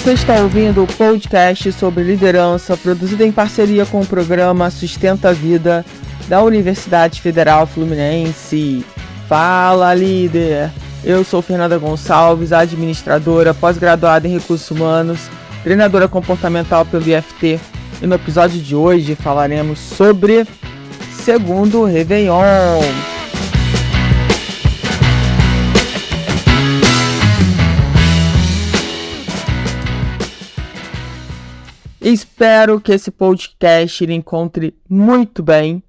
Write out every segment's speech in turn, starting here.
Você está ouvindo o podcast sobre liderança, produzido em parceria com o programa Sustenta a Vida da Universidade Federal Fluminense. Fala, líder! Eu sou Fernanda Gonçalves, administradora, pós-graduada em Recursos Humanos, treinadora comportamental pelo IFT. E no episódio de hoje falaremos sobre segundo Réveillon. Espero que esse podcast lhe encontre muito bem.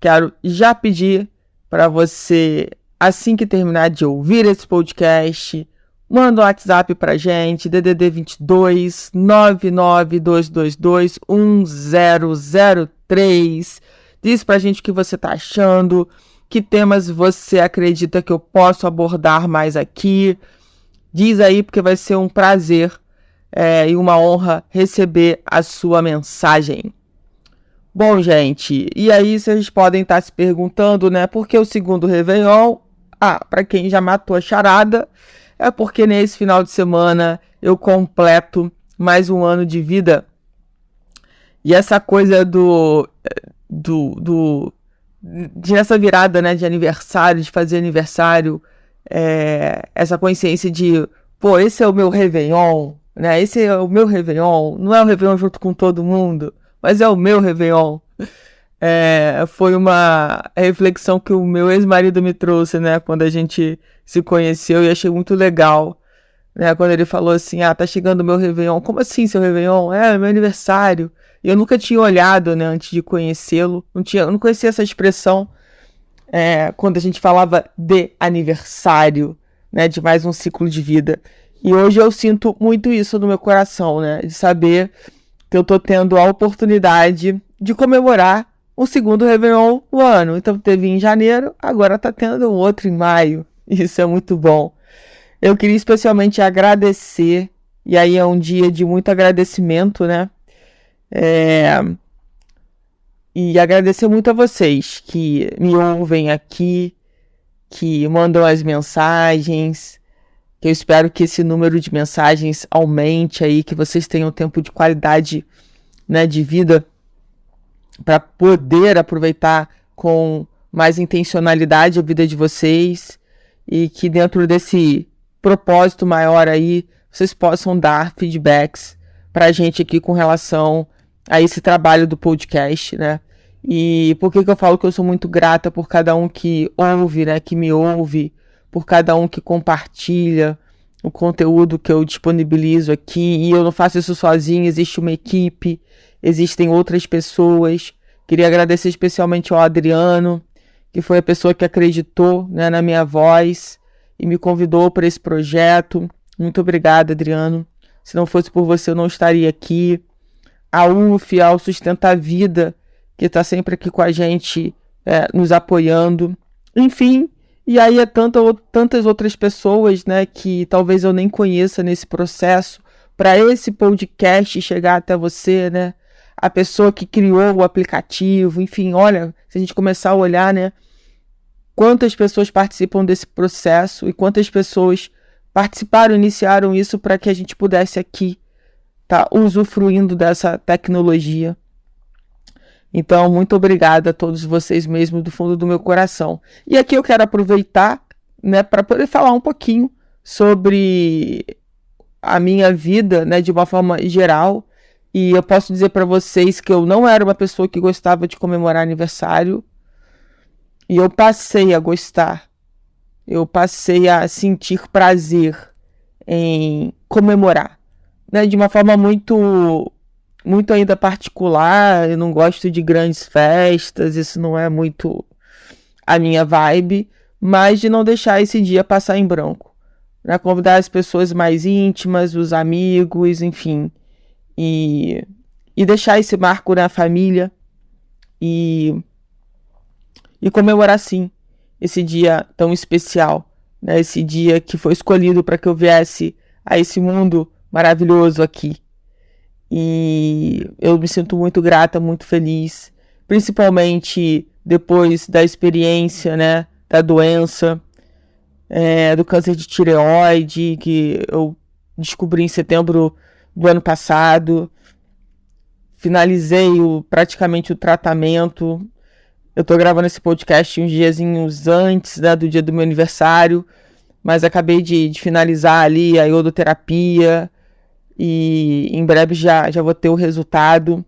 Quero já pedir para você, assim que terminar de ouvir esse podcast, manda um WhatsApp para a gente, DDD 22 99222 1003. Diz para a gente o que você está achando, que temas você acredita que eu posso abordar mais aqui. Diz aí, porque vai ser um prazer e uma honra receber a sua mensagem. Bom, gente, e aí vocês podem estar se perguntando, né, por que o segundo Réveillon? Para quem já matou a charada, é porque nesse final de semana eu completo mais um ano de vida. E essa coisa de essa virada, né, de aniversário, de fazer aniversário, essa consciência de, esse é o meu Réveillon, né? Esse é o meu Réveillon, não é o Réveillon junto com todo mundo, mas é o meu Réveillon. Foi uma reflexão que o meu ex-marido me trouxe, né? Quando a gente se conheceu, e achei muito legal, né? Quando ele falou assim, tá chegando o meu Réveillon. Como assim, seu Réveillon? É meu aniversário. E eu nunca tinha olhado, né, antes de conhecê-lo. Eu não conhecia essa expressão quando a gente falava de aniversário, né? De mais um ciclo de vida. E hoje eu sinto muito isso no meu coração, né? De saber que eu tô tendo a oportunidade de comemorar um segundo Réveillon no ano. Então teve em janeiro, agora tá tendo um outro em maio. Isso é muito bom. Eu queria especialmente agradecer, e aí é um dia de muito agradecimento, né? E agradecer muito a vocês que me ouvem aqui, que mandam as mensagens. Eu espero que esse número de mensagens aumente aí, que vocês tenham tempo de qualidade, né, de vida para poder aproveitar com mais intencionalidade a vida de vocês e que dentro desse propósito maior aí, vocês possam dar feedbacks para a gente aqui com relação a esse trabalho do podcast, né? E por que eu falo que eu sou muito grata por cada um que ouve, né, que me ouve, por cada um que compartilha o conteúdo que eu disponibilizo aqui. E eu não faço isso sozinho, existe uma equipe, existem outras pessoas. Queria agradecer especialmente ao Adriano, que foi a pessoa que acreditou, né, na minha voz e me convidou para esse projeto. Muito obrigada, Adriano. Se não fosse por você, eu não estaria aqui. A UF, ao Sustenta a Vida, que está sempre aqui com a gente, nos apoiando. Enfim, e aí tantas outras pessoas, né, que talvez eu nem conheça nesse processo, para esse podcast chegar até você, né? A pessoa que criou o aplicativo, enfim, olha, se a gente começar a olhar, né, quantas pessoas participam desse processo e quantas pessoas participaram, iniciaram isso para que a gente pudesse aqui estar usufruindo dessa tecnologia. Então, muito obrigada a todos vocês mesmo, do fundo do meu coração. E aqui eu quero aproveitar, né, para poder falar um pouquinho sobre a minha vida, né, de uma forma geral. E eu posso dizer para vocês que eu não era uma pessoa que gostava de comemorar aniversário. E eu passei a gostar. Eu passei a sentir prazer em comemorar, né, de uma forma muito ainda particular. Eu não gosto de grandes festas, isso não é muito a minha vibe, mas de não deixar esse dia passar em branco, né? Convidar as pessoas mais íntimas, os amigos, enfim, e deixar esse marco na família e comemorar sim esse dia tão especial, né? Esse dia que foi escolhido para que eu viesse a esse mundo maravilhoso aqui. E eu me sinto muito grata, muito feliz, principalmente depois da experiência, né, da doença, do câncer de tireoide, que eu descobri em setembro do ano passado. Finalizei praticamente o tratamento. Eu tô gravando esse podcast uns diazinhos antes, né, do dia do meu aniversário, mas acabei de finalizar ali a iodoterapia e em breve já vou ter o resultado.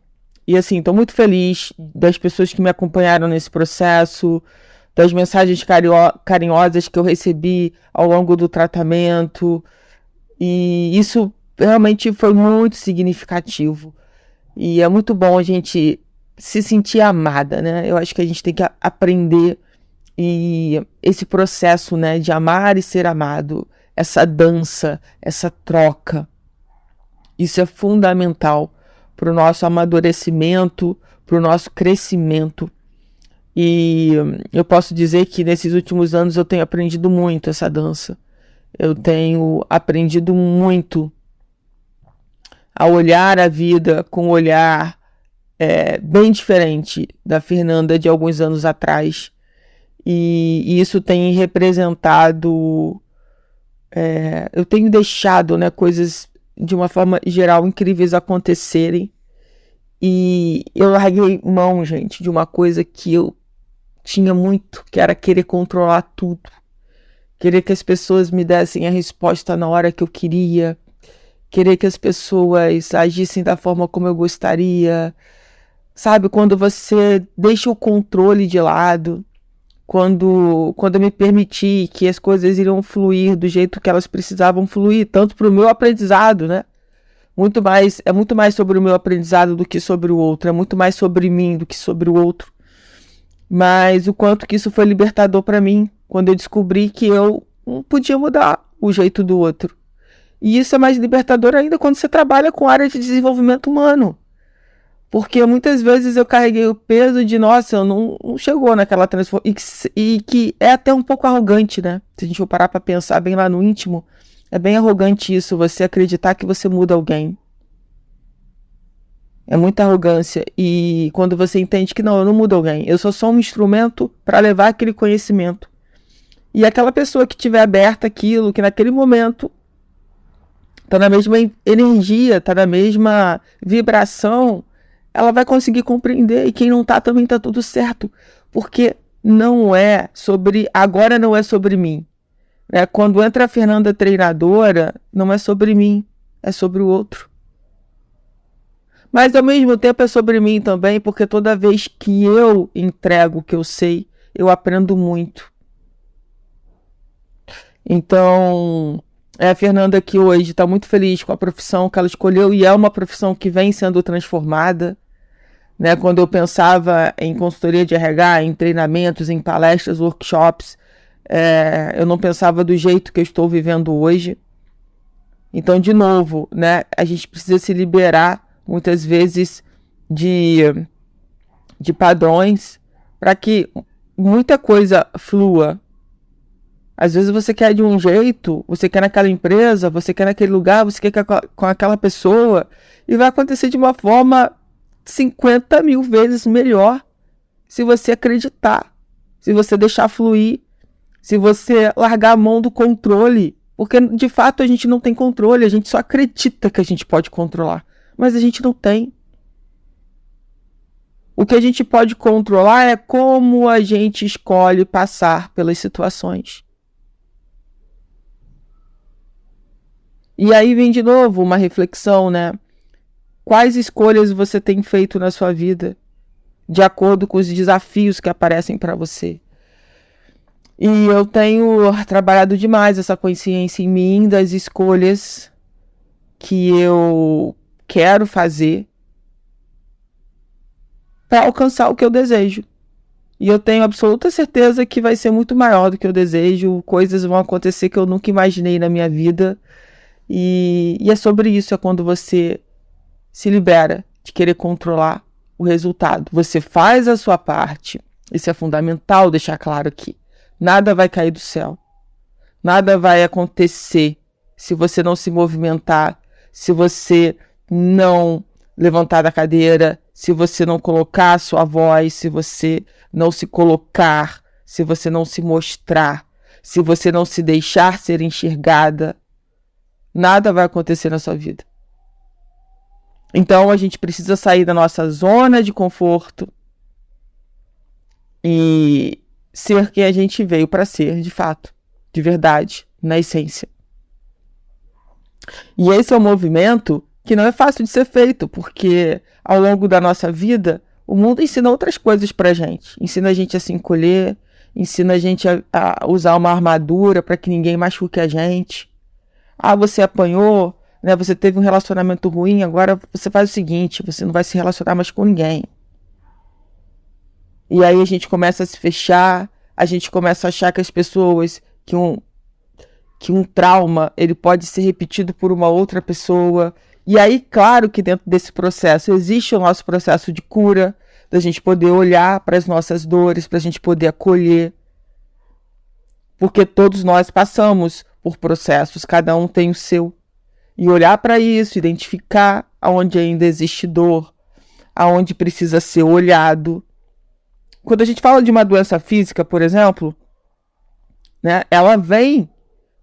E assim, tô muito feliz das pessoas que me acompanharam nesse processo, das mensagens carinhosas que eu recebi ao longo do tratamento, e isso realmente foi muito significativo. E é muito bom a gente se sentir amada, né? Eu acho que a gente tem que aprender e esse processo, né, de amar e ser amado, essa dança, essa troca, isso é fundamental para o nosso amadurecimento, para o nosso crescimento. E eu posso dizer que nesses últimos anos eu tenho aprendido muito essa dança. Eu tenho aprendido muito a olhar a vida com um olhar bem diferente da Fernanda de alguns anos atrás. E isso tem representado, eu tenho deixado, né, coisas de uma forma geral incríveis acontecerem. E eu larguei mão, gente, de uma coisa que eu tinha muito, que era querer controlar tudo. Querer que as pessoas me dessem a resposta na hora que eu queria. Querer que as pessoas agissem da forma como eu gostaria. Sabe, quando você deixa o controle de lado. Quando eu me permiti que as coisas iriam fluir do jeito que elas precisavam fluir. Tanto para o meu aprendizado, né? É muito mais sobre o meu aprendizado do que sobre o outro. É muito mais sobre mim do que sobre o outro. Mas o quanto que isso foi libertador para mim, quando eu descobri que eu não podia mudar o jeito do outro. E isso é mais libertador ainda quando você trabalha com área de desenvolvimento humano. Porque muitas vezes eu carreguei o peso de, nossa, eu não chegou naquela transformação. E que é até um pouco arrogante, né? Se a gente for parar para pensar bem lá no íntimo, é bem arrogante isso, você acreditar que você muda alguém. É muita arrogância. E quando você entende que não, eu não mudo alguém. Eu sou só um instrumento para levar aquele conhecimento. E aquela pessoa que tiver aberta aquilo, que naquele momento está na mesma energia, está na mesma vibração, ela vai conseguir compreender. E quem não está também está tudo certo. Porque agora não é sobre mim. Quando entra a Fernanda treinadora, não é sobre mim, é sobre o outro. Mas ao mesmo tempo é sobre mim também, porque toda vez que eu entrego o que eu sei, eu aprendo muito. Então, a Fernanda que hoje está muito feliz com a profissão que ela escolheu e é uma profissão que vem sendo transformada. Né? Quando eu pensava em consultoria de RH, em treinamentos, em palestras, workshops, eu não pensava do jeito que eu estou vivendo hoje. Então, de novo, né, a gente precisa se liberar muitas vezes de padrões para que muita coisa flua. Às vezes você quer de um jeito, você quer naquela empresa, você quer naquele lugar, você quer com aquela pessoa, e vai acontecer de uma forma 50 mil vezes melhor se você acreditar, se você deixar fluir, se você largar a mão do controle, porque de fato a gente não tem controle, a gente só acredita que a gente pode controlar, mas a gente não tem. O que a gente pode controlar é como a gente escolhe passar pelas situações. E aí vem de novo uma reflexão, né? Quais escolhas você tem feito na sua vida de acordo com os desafios que aparecem para você? E eu tenho trabalhado demais essa consciência em mim das escolhas que eu quero fazer para alcançar o que eu desejo. E eu tenho absoluta certeza que vai ser muito maior do que eu desejo, coisas vão acontecer que eu nunca imaginei na minha vida. E é sobre isso, é quando você se libera de querer controlar o resultado. Você faz a sua parte. Isso é fundamental deixar claro aqui. Nada vai cair do céu. Nada vai acontecer se você não se movimentar, se você não levantar da cadeira, se você não colocar a sua voz, se você não se colocar, se você não se mostrar, se você não se deixar ser enxergada. nada vai acontecer na sua vida. Então a gente precisa sair da nossa zona de conforto e ser quem a gente veio para ser, de fato, de verdade, na essência. E esse é um movimento que não é fácil de ser feito, porque ao longo da nossa vida, o mundo ensina outras coisas pra gente. Ensina a gente a se encolher, ensina a gente a usar uma armadura para que ninguém machuque a gente. Ah, você apanhou, né? Você teve um relacionamento ruim, agora você faz o seguinte, você não vai se relacionar mais com ninguém. E aí a gente começa a se fechar, a gente começa a achar que as pessoas, que um trauma, ele pode ser repetido por uma outra pessoa. E aí, claro que dentro desse processo existe o nosso processo de cura, da gente poder olhar para as nossas dores, para a gente poder acolher. Porque todos nós passamos por processos, cada um tem o seu. E olhar para isso, identificar aonde ainda existe dor, aonde precisa ser olhado. Quando a gente fala de uma doença física, por exemplo, né, ela vem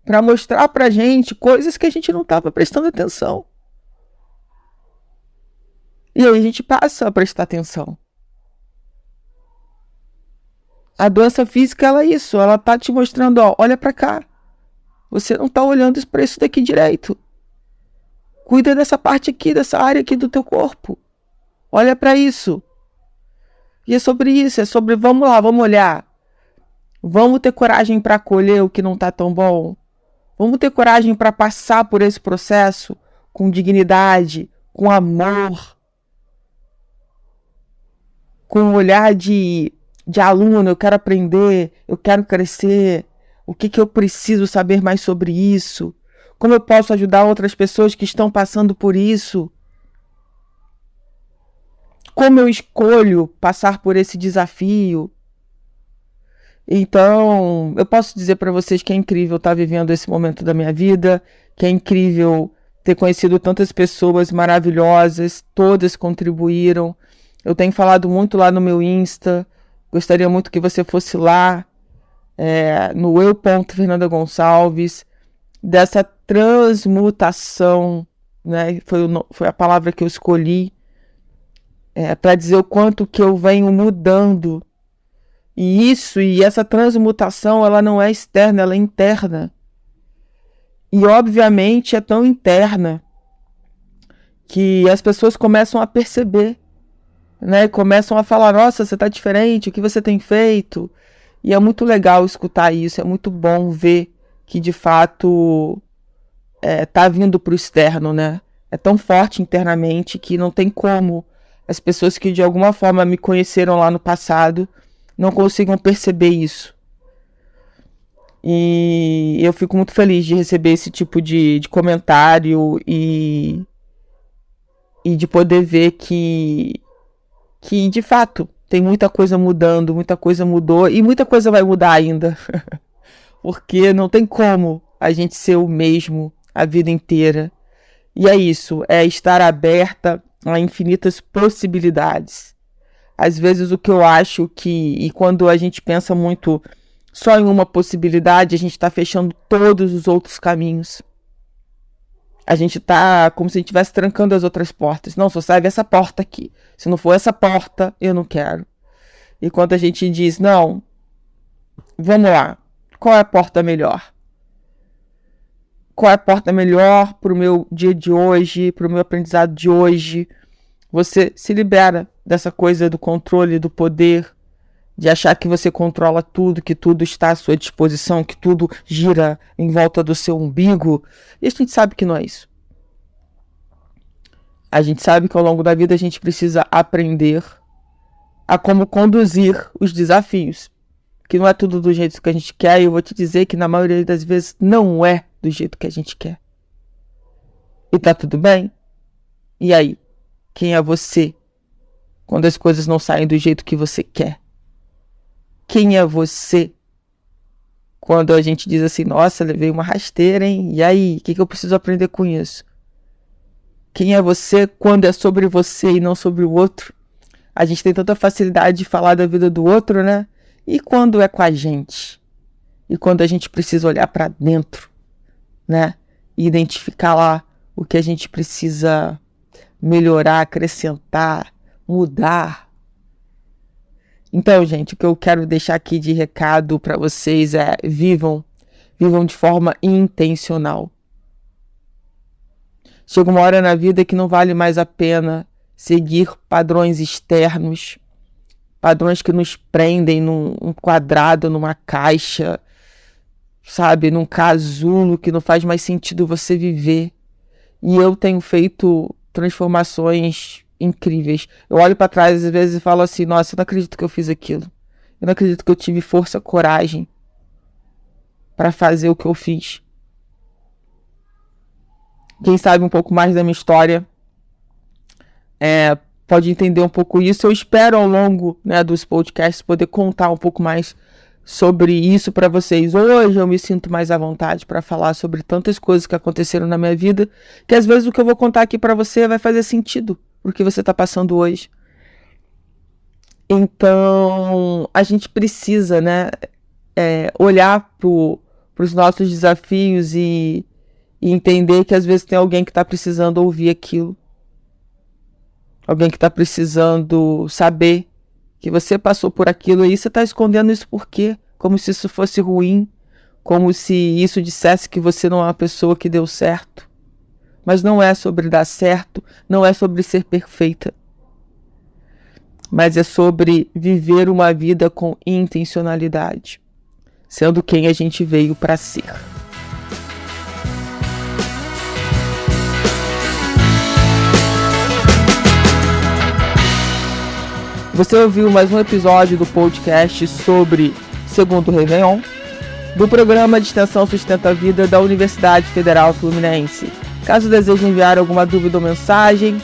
para mostrar pra gente coisas que a gente não estava prestando atenção. E aí a gente passa a prestar atenção. A doença física, ela é isso, ela tá te mostrando, ó, olha pra cá. Você não tá olhando para isso daqui direito. Cuida dessa parte aqui, dessa área aqui do teu corpo. Olha pra isso. E é sobre isso, é sobre, vamos lá, vamos olhar. Vamos ter coragem para acolher o que não tá tão bom. Vamos ter coragem para passar por esse processo com dignidade, com amor, com um olhar de aluno. Eu quero aprender, eu quero crescer. O que eu preciso saber mais sobre isso? Como eu posso ajudar outras pessoas que estão passando por isso? Como eu escolho passar por esse desafio? Então, eu posso dizer para vocês que é incrível estar vivendo esse momento da minha vida, que é incrível ter conhecido tantas pessoas maravilhosas, todas contribuíram. Eu tenho falado muito lá no meu Insta, gostaria muito que você fosse lá, no eu.fernanda Gonçalves, dessa transmutação, né? Foi a palavra que eu escolhi, para dizer o quanto que eu venho mudando. E essa transmutação, ela não é externa, ela é interna. E obviamente é tão interna que as pessoas começam a perceber, né? Começam a falar, nossa, você tá diferente, o que você tem feito? E é muito legal escutar isso, é muito bom ver que de fato tá vindo pro externo, né? É tão forte internamente que não tem como as pessoas que de alguma forma me conheceram lá no passado não consigam perceber isso. E eu fico muito feliz de receber esse tipo de comentário e de poder ver que de fato tem muita coisa mudando, muita coisa mudou e muita coisa vai mudar ainda. Porque não tem como a gente ser o mesmo a vida inteira. E é isso, é estar aberta a infinitas possibilidades. Às vezes o que eu acho e quando a gente pensa muito só em uma possibilidade, a gente está fechando todos os outros caminhos. A gente está como se a gente estivesse trancando as outras portas. Não, só sai essa porta aqui. Se não for essa porta, eu não quero. E quando a gente diz, não, vamos lá, qual é a porta melhor? Qual é a porta melhor para o meu dia de hoje, para o meu aprendizado de hoje? Você se libera dessa coisa do controle, do poder, de achar que você controla tudo, que tudo está à sua disposição, que tudo gira em volta do seu umbigo. E a gente sabe que não é isso. A gente sabe que ao longo da vida a gente precisa aprender a como conduzir os desafios. Que não é tudo do jeito que a gente quer, e eu vou te dizer que na maioria das vezes não é do jeito que a gente quer. E tá tudo bem? E aí? Quem é você quando as coisas não saem do jeito que você quer? Quem é você quando a gente diz assim, nossa, levei uma rasteira, hein? E aí, o que eu preciso aprender com isso? Quem é você quando é sobre você e não sobre o outro? A gente tem tanta facilidade de falar da vida do outro, né? E quando é com a gente? E quando a gente precisa olhar para dentro, né? e identificar lá o que a gente precisa melhorar, acrescentar, mudar. Então, gente, o que eu quero deixar aqui de recado para vocês é: vivam de forma intencional. Chega uma hora na vida que não vale mais a pena seguir padrões externos, padrões que nos prendem num quadrado, numa caixa, sabe, num casulo que não faz mais sentido você viver. E eu tenho feito transformações incríveis. Eu olho para trás às vezes e falo assim: nossa, eu não acredito que eu fiz aquilo. Eu não acredito que eu tive força, coragem para fazer o que eu fiz. Quem sabe um pouco mais da minha história pode entender um pouco isso. Eu espero ao longo, né, dos podcasts poder contar um pouco mais sobre isso para vocês. Hoje eu me sinto mais à vontade para falar sobre tantas coisas que aconteceram na minha vida, que às vezes o que eu vou contar aqui para você vai fazer sentido pro que você está passando hoje. Então a gente precisa, né, olhar para os nossos desafios e entender que às vezes tem alguém que está precisando ouvir aquilo. Alguém que está precisando saber que você passou por aquilo e você está escondendo isso por quê? Como se isso fosse ruim, como se isso dissesse que você não é uma pessoa que deu certo. Mas não é sobre dar certo, não é sobre ser perfeita. Mas é sobre viver uma vida com intencionalidade, sendo quem a gente veio para ser. Você ouviu mais um episódio do podcast sobre Segundo Réveillon, do programa de extensão Sustenta a Vida da Universidade Federal Fluminense. Caso deseje enviar alguma dúvida ou mensagem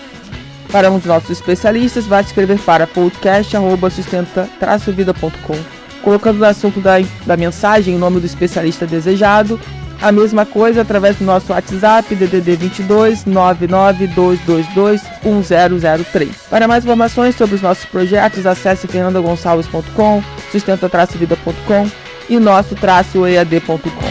para um dos nossos especialistas, basta escrever para podcast@sustenta-vida.com, colocando no assunto da mensagem o nome do especialista desejado. A mesma coisa através do nosso WhatsApp, DDD 22 99222 1003. Para mais informações sobre os nossos projetos, acesse fernandagonçalves.com, sustenta-vida.com e nosso-ead.com.